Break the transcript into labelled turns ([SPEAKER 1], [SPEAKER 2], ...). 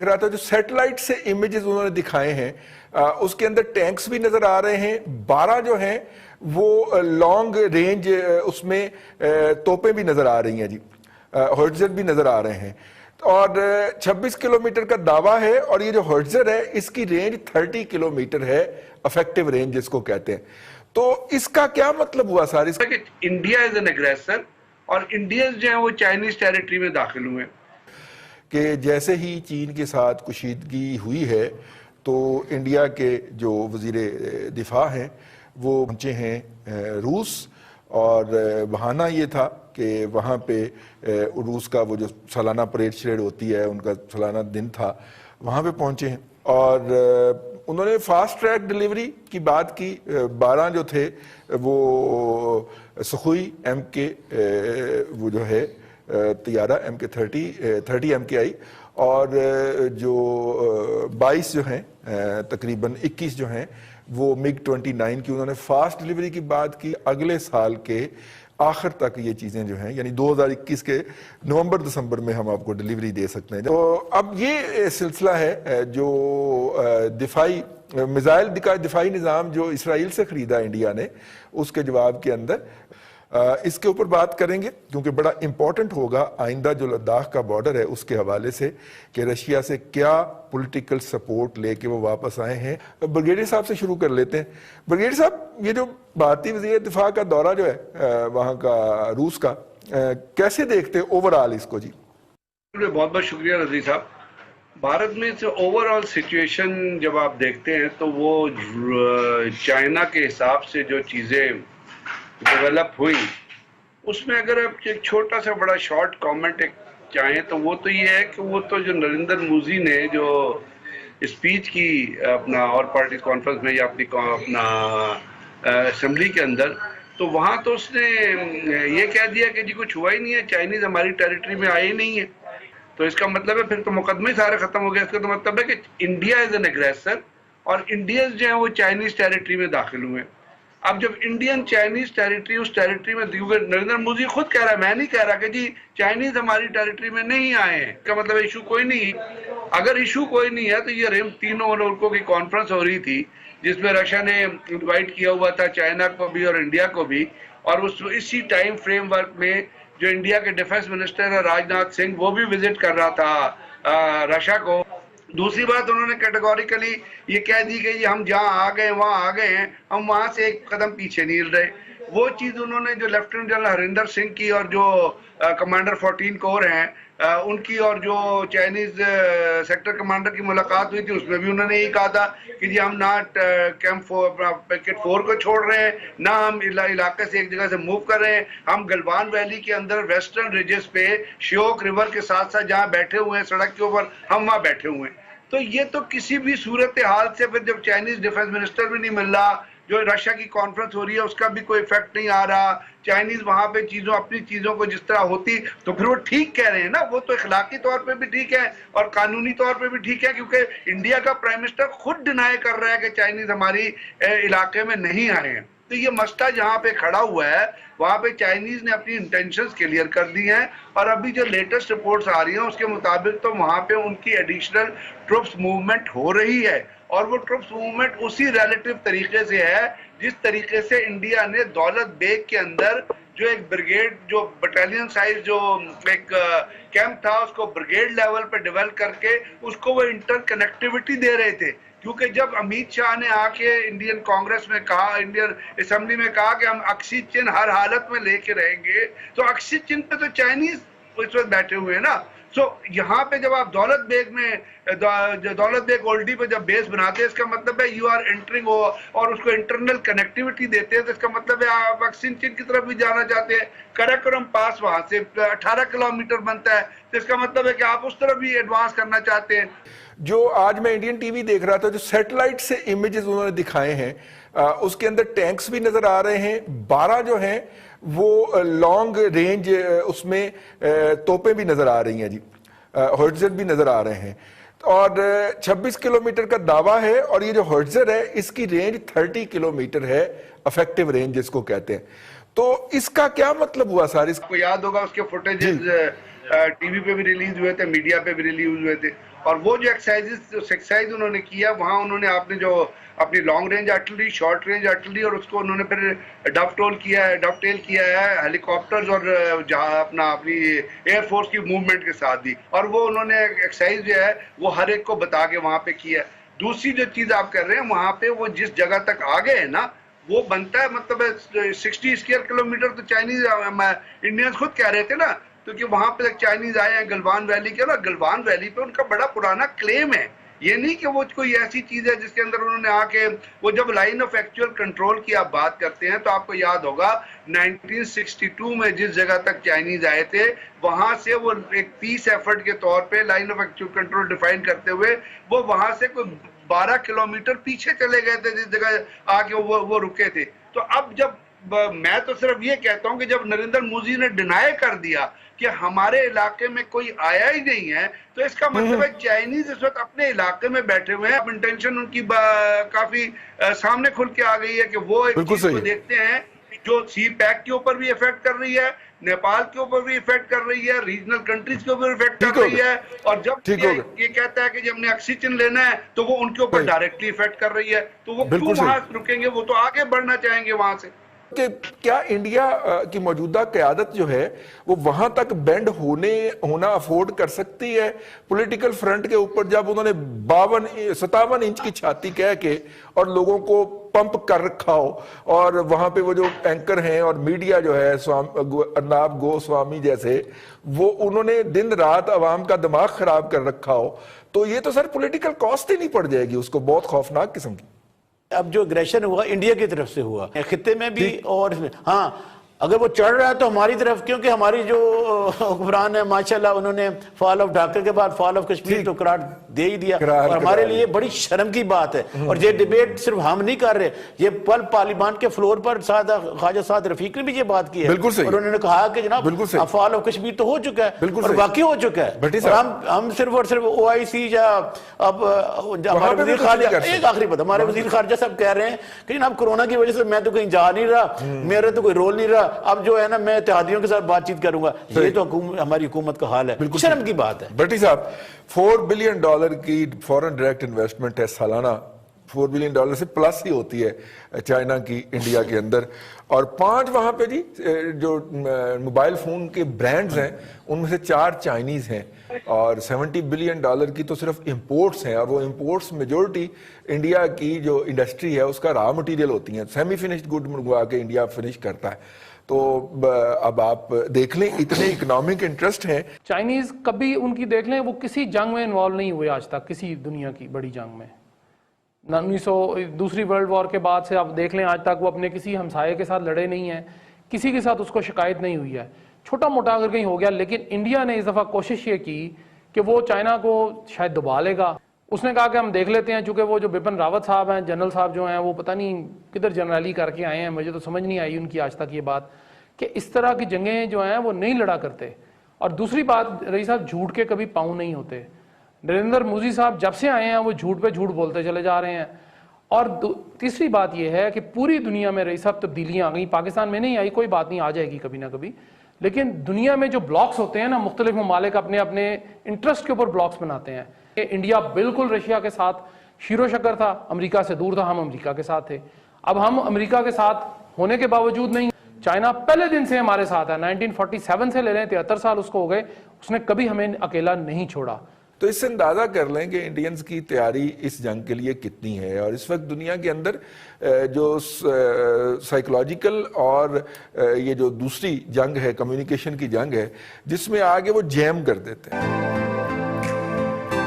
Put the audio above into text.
[SPEAKER 1] रहा था जो सैटेलाइट से इमेजेस उन्होंने दिखाए हैं उसके अंदर टैंक्स भी नजर आ रहे हैं, 12 जो हैं वो लॉन्ग रेंज उसमें तोपें भी नजर आ रही हैं जी, होवित्जर भी नजर आ रहे हैं और 26 किलोमीटर का दावा है और ये जो होवित्जर है इसकी रेंज 30 किलोमीटर है, इफेक्टिव रेंज जिसको कहते हैं। तो इसका क्या मतलब हुआ सर? इसका
[SPEAKER 2] कि इंडिया इज एन एग्रेसर और इंडियंस जो हैं वो चाइनीज टेरिटरी में दाखिल हुए
[SPEAKER 1] कि जैसे ही चीन के साथ कुशीदगी हुई है तो इंडिया के जो वज़ीर दिफा हैं वो पहुँचे हैं रूस और बहाना ये था कि वहाँ पे रूस का वो जो सालाना परेड शरेड होती है उनका सालाना दिन था, वहाँ पे पहुँचे हैं और उन्होंने फास्ट ट्रैक डिलीवरी की बात की। 12 जो थे वो सुखोई MK वो जो है तैयारा MK30 MKI और जो 22 जो हैं तकरीबन 21 जो हैं वो MiG-29 की उन्होंने फास्ट डिलीवरी की बात की। अगले साल के आखिर तक ये चीज़ें जो हैं यानी 2021 के नवंबर दिसंबर में हम आपको डिलीवरी दे सकते हैं। तो अब ये सिलसिला है जो दिफाई मिसाइल दिफाई निज़ाम जो इसराइल से ख़रीदा इंडिया ने, उसके जवाब के अंदर इसके ऊपर बात करेंगे क्योंकि बड़ा इंपॉर्टेंट होगा आइंदा जो लद्दाख का बॉर्डर है उसके हवाले से कि रशिया से क्या पॉलिटिकल सपोर्ट लेके वो वापस आए हैं। ब्रिगेडियर साहब से शुरू कर लेते हैं। ब्रिगेडियर साहब, ये जो भारतीय वज़ीर दिफा का दौरा जो है वहाँ का रूस का, कैसे देखते हैं ओवरऑल इसको? जी
[SPEAKER 2] बहुत बहुत शुक्रिया रज़ी साहब। भारत में से ओवरऑल सिचुएशन जब आप देखते हैं तो वो चाइना के हिसाब से जो चीज़ें डेवलप हुई उसमें अगर आप एक छोटा सा बड़ा शॉर्ट कमेंट एक चाहें तो वो तो ये है कि वो तो जो नरेंद्र मोदी ने जो स्पीच की अपना और पार्टी कॉन्फ्रेंस में या अपना असेंबली के अंदर, तो वहाँ तो उसने ये कह दिया कि जी कुछ हुआ ही नहीं है, चाइनीज हमारी टेरिटरी में आए ही नहीं है। तो इसका मतलब है फिर तो मुकदमे सारे खत्म हो गए। इसका तो मतलब है कि इंडिया इज एन एग्रेसर और इंडियंस जो है वो चाइनीज टेरिटरी में दाखिल हुए। अब जब इंडियन चाइनीज टेरिटरी उस टेरिटरी में नरेंद्र मोदी खुद कह रहा है, मैं नहीं कह रहा कि जी चाइनीज हमारी टेरिटरी में नहीं आए हैं, इसका मतलब इशू कोई नहीं। अगर इशू कोई नहीं है तो ये तीनों मुल्कों की कॉन्फ्रेंस हो रही थी जिसमें रशिया ने इनवाइट किया हुआ था चाइना को भी और इंडिया को भी, और उस इसी टाइम फ्रेमवर्क में जो इंडिया के डिफेंस मिनिस्टर है राजनाथ सिंह वो भी विजिट कर रहा था रशिया को। दूसरी बात उन्होंने कैटेगोरिकली ये कह दी कि हम जहाँ आ गए वहाँ आ गए हैं, हम वहाँ से एक कदम पीछे नहीं हिल रहे। वो चीज़ उन्होंने जो लेफ्टिनेंट जनरल हरिंदर सिंह की और जो कमांडर 14 कोर हैं उनकी और जो चाइनीज सेक्टर कमांडर की मुलाकात हुई थी उसमें भी उन्होंने यही कहा था कि जी हम ना कैंप पैकेट 4 को छोड़ रहे हैं, ना हम इलाके से एक जगह से मूव कर रहे हैं। हम गलवान वैली के अंदर वेस्टर्न रिजेस पे श्योक रिवर के साथ साथ जहाँ बैठे हुए हैं सड़क के ऊपर, हम वहाँ बैठे हुए हैं। तो ये तो किसी भी सूरत हाल से फिर जब चाइनीज डिफेंस मिनिस्टर भी नहीं मिल रहा, जो रशिया की कॉन्फ्रेंस हो रही है उसका भी कोई इफेक्ट नहीं आ रहा, चाइनीज वहां पे अपनी चीजों को जिस तरह होती, तो फिर वो ठीक कह रहे हैं ना, वो तो इखलाकी तौर पे भी ठीक है और कानूनी तौर पे भी ठीक है क्योंकि इंडिया का प्राइम मिनिस्टर खुद डिनाई कर रहा है कि चाइनीज हमारी इलाके में नहीं आए हैं। तो ये मसला जहाँ पे खड़ा हुआ है वहाँ पे चाइनीज ने अपनी इंटेंशंस क्लियर कर दी हैं और अभी जो लेटेस्ट रिपोर्ट्स आ रही हैं उसके मुताबिक तो वहाँ पे उनकी एडिशनल ट्रुप्स मूवमेंट हो रही है और वो ट्रुप्स मूवमेंट उसी रिलेटिव तरीके से है जिस तरीके से इंडिया ने दौलत बेग के अंदर जो एक ब्रिगेड जो बटालियन साइज जो एक कैंप था उसको ब्रिगेड लेवल पे डेवलप करके उसको वो इंटरकनेक्टिविटी दे रहे थे। क्योंकि जब अमित शाह ने आके इंडियन कांग्रेस में कहा, इंडियन असेंबली में कहा कि हम अक्सी चिन्ह हर हालत में लेके रहेंगे, तो अक्सी चिन्ह पे तो चाइनीज इस वक्त बैठे हुए हैं ना। सो यहाँ पे जब आप दौलत बेग में दौलत बेग ओल्डी पे जब बेस बनाते हैं इसका मतलब है यू आर एंटरिंग और उसको इंटरनल कनेक्टिविटी देते हैं, तो इसका मतलब है आप अक्सी चिन्ह की तरफ भी जाना चाहते हैं। कराकोरम पास वहां से 18 किलोमीटर बनता है, तो इसका मतलब है कि आप उस तरफ भी एडवांस करना चाहते हैं।
[SPEAKER 1] जो आज मैं इंडियन टीवी देख रहा था जो सैटेलाइट से इमेजेस उन्होंने दिखाए हैं उसके अंदर टैंक्स भी नजर आ रहे हैं, 12 जो हैं वो लॉन्ग रेंज उसमें तोपें भी नजर आ रही हैं जी, होवित्जर भी नजर आ रहे हैं और 26 किलोमीटर का दावा है और ये जो होवित्जर है इसकी रेंज 30 किलोमीटर है, इफेक्टिव रेंज जिसको कहते हैं। तो इसका क्या मतलब हुआ सर?
[SPEAKER 2] इसको याद होगा उसके फुटेजेस टीवी पे भी रिलीज हुए थे, मीडिया पे भी रिलीज हुए थे اور وہ جو ایکسرسائز انہوں نے کیا وہاں انہوں نے آپ نے جو اپنی long range artillery, short range artillery, اور اس کو انہوں نے پھر ڈف ٹیل کیا ہے ہیلی کاپٹرز اور اپنی ایئر فورس کی موومنٹ کے ساتھ دی، اور وہ انہوں نے ایکسرسائز جو ہے وہ ہر ایک کو بتا کے وہاں پہ کیا ہے۔ دوسری جو چیز آپ کر رہے ہیں وہاں پہ وہ جس جگہ تک آگے ہے نا وہ بنتا ہے مطلب 60 اسکوائر کلومیٹر تو چائنیز انڈینز خود کہہ رہے تھے نا، کیونکہ وہاں پہ چائنیز آئے ہیں گلوان ویلی کے نا، گلوان ویلی پہ ان کا بڑا پرانا کلیم ہے، یہ نہیں کہ وہ کوئی ایسی چیز ہے جس کے اندر انہوں نے آ کے وہ جب لائن آف ایکچوئل کنٹرول کی آپ بات کرتے ہیں تو آپ کو یاد ہوگا 1962 میں جس جگہ تک چائنیز آئے تھے وہاں سے وہ ایک پیس ایفرٹ کے طور پہ line of actual control define کرتے ہوئے وہ وہاں سے کوئی 12 کلومیٹر پیچھے چلے گئے تھے جس جگہ آ کے وہ رکے تھے۔ تو اب جب میں تو صرف یہ کہتا ہوں کہ جب نریندر مودی نے ڈینائی کر دیا کہ ہمارے علاقے میں کوئی آیا ہی نہیں ہے تو اس کا مطلب ہے چائنیز اس وقت اپنے علاقے میں بیٹھے ہوئے ہیں، اب انٹینشن ان کی کافی سامنے کھل کے آ گئی ہے کہ وہ ایک چیز کو دیکھتے ہیں جو سی پیک کے اوپر بھی افیکٹ کر رہی ہے، نیپال کے اوپر بھی افیکٹ کر رہی ہے، ریجنل کنٹریز کے اوپر افیکٹ کر رہی ہے، اور جب یہ کہتا ہے کہ جب ہم نے آکسیجن لینا ہے تو وہ ان کے اوپر ڈائریکٹلی افیکٹ کر رہی ہے، تو وہ کیوں وہاں رکیں گے، وہ تو آگے بڑھنا چاہیں گے وہاں سے۔
[SPEAKER 1] کہ کیا انڈیا کی موجودہ قیادت جو ہے وہ وہاں تک بینڈ ہونا افورڈ کر سکتی ہے پولیٹیکل فرنٹ کے اوپر، جب انہوں نے 57 انچ کی چھاتی کہہ کے اور لوگوں کو پمپ کر رکھا ہو، اور وہاں پہ وہ جو اینکر ہیں اور میڈیا جو ہے ارناب گوسوامی جیسے، وہ انہوں نے دن رات عوام کا دماغ خراب کر رکھا ہو، تو یہ تو سر پولیٹیکل کاسٹ ہی نہیں پڑ جائے گی اس کو، بہت خوفناک قسم کی۔
[SPEAKER 3] اب جو اگریشن ہوا انڈیا کی طرف سے ہوا خطے میں بھی، اور ہاں اگر وہ چڑھ رہا ہے تو ہماری طرف، کیونکہ ہماری جو حکمران ہے ماشاءاللہ انہوں نے فال آف ڈھاکہ کے بعد فال آف کشمیر تو قرار دے ہی دیا، اور ہمارے لیے بڑی شرم کی بات ہے۔ اور یہ ڈیبیٹ صرف ہم نہیں کر رہے، یہ پارلیمان کے فلور پر خواجہ سعد رفیق نے بھی یہ بات کی ہے، اور انہوں نے کہا کہ جناب فال آف کشمیر تو ہو چکا ہے اور واقعی ہو چکا ہے، اور ہم صرف اور صرف OIC یا اب ہمارے وزیر خارجہ، ایک آخری بات، ہمارے وزیر خارجہ صاحب کہہ رہے ہیں کہ جناب کورونا کی وجہ سے میں تو کہیں جا نہیں رہا، میرے تو کوئی رول نہیں رہا، اب جو ہے نا میں اتحادیوں کے ساتھ بات چیت کروں گا۔ یہ تو ہماری حکومت کا حال ہے، شرم کی بات ہے۔
[SPEAKER 1] بٹی صاحب $4 بلین کی فورن ڈائریکٹ انویسٹمنٹ ہے سالانہ، $4 بلین سے پلس ہی ہوتی ہے چائنا کی انڈیا کے اندر، اور 5 وہاں پہ جی جو موبائل فون کے برانڈز ہیں ان میں سے 4 چائنیز ہیں، اور $70 بلین کی تو صرف امپورٹس ہیں، اور وہ امپورٹس میجورٹی انڈیا کی جو انڈسٹری ہے اس کا را مٹیریل ہوتی ہیں، سیمی فنشڈ گڈ منگوا کے انڈیا فنش کرتا ہے۔ تو اب آپ دیکھ لیں اتنے اکنامک انٹرسٹ ہیں
[SPEAKER 4] چائنیز، کبھی ان کی دیکھ لیں وہ کسی جنگ میں انوالو نہیں ہوئے آج تک، کسی دنیا کی بڑی جنگ میں، 1902 ورلڈ وار کے بعد سے آپ دیکھ لیں آج تک وہ اپنے کسی ہمسائے کے ساتھ لڑے نہیں ہیں، کسی کے ساتھ اس کو شکایت نہیں ہوئی ہے، چھوٹا موٹا اگر کہیں ہو گیا، لیکن انڈیا نے اس دفعہ کوشش یہ کی کہ وہ چائنا کو شاید دبا لے گا۔ اس نے کہا کہ ہم دیکھ لیتے ہیں، چونکہ وہ جو بپن راوت صاحب ہیں، جنرل صاحب جو ہیں، وہ پتہ نہیں کدھر جنرلی کر کے آئے ہیں، مجھے تو سمجھ نہیں آئی ان کی آج تک یہ بات کہ اس طرح کی جنگیں جو ہیں وہ نہیں لڑا کرتے۔ اور دوسری بات رئیس صاحب، جھوٹ کے کبھی پاؤں نہیں ہوتے۔ نریندر مودی صاحب جب سے آئے ہیں وہ جھوٹ پہ جھوٹ بولتے چلے جا رہے ہیں۔ اور تیسری بات یہ ہے کہ پوری دنیا میں رئیس صاحب تبدیلیاں آ گئیں، پاکستان میں نہیں آئی، کوئی بات نہیں، آ جائے گی کبھی نہ کبھی، لیکن دنیا میں جو بلاکس ہوتے ہیں نا، مختلف ممالک اپنے اپنے انٹرسٹ کے اوپر بلاکس بناتے ہیں۔ انڈیا بالکل رشیا کے ساتھ شیر و شکر تھا، امریکہ سے دور تھا، ہم امریکہ کے ساتھ تھے۔ اب ہم امریکہ کے ساتھ ہونے کے باوجود نہیں، چائنا پہلے دن سے ہمارے ساتھ ہے، 1947 سے لے لیں 73 سال اس کو ہو گئے، اس نے کبھی ہمیں اکیلا نہیں چھوڑا۔
[SPEAKER 1] تو اس سے اندازہ کر لیں کہ انڈینز کی تیاری اس جنگ کے لیے کتنی ہے، اور اس وقت دنیا کے اندر جو سائیکولوجیکل اور یہ جو دوسری جنگ ہے، کمیونیکیشن کی جنگ ہے، جس میں آگے وہ جیم کر دیتے ہیں۔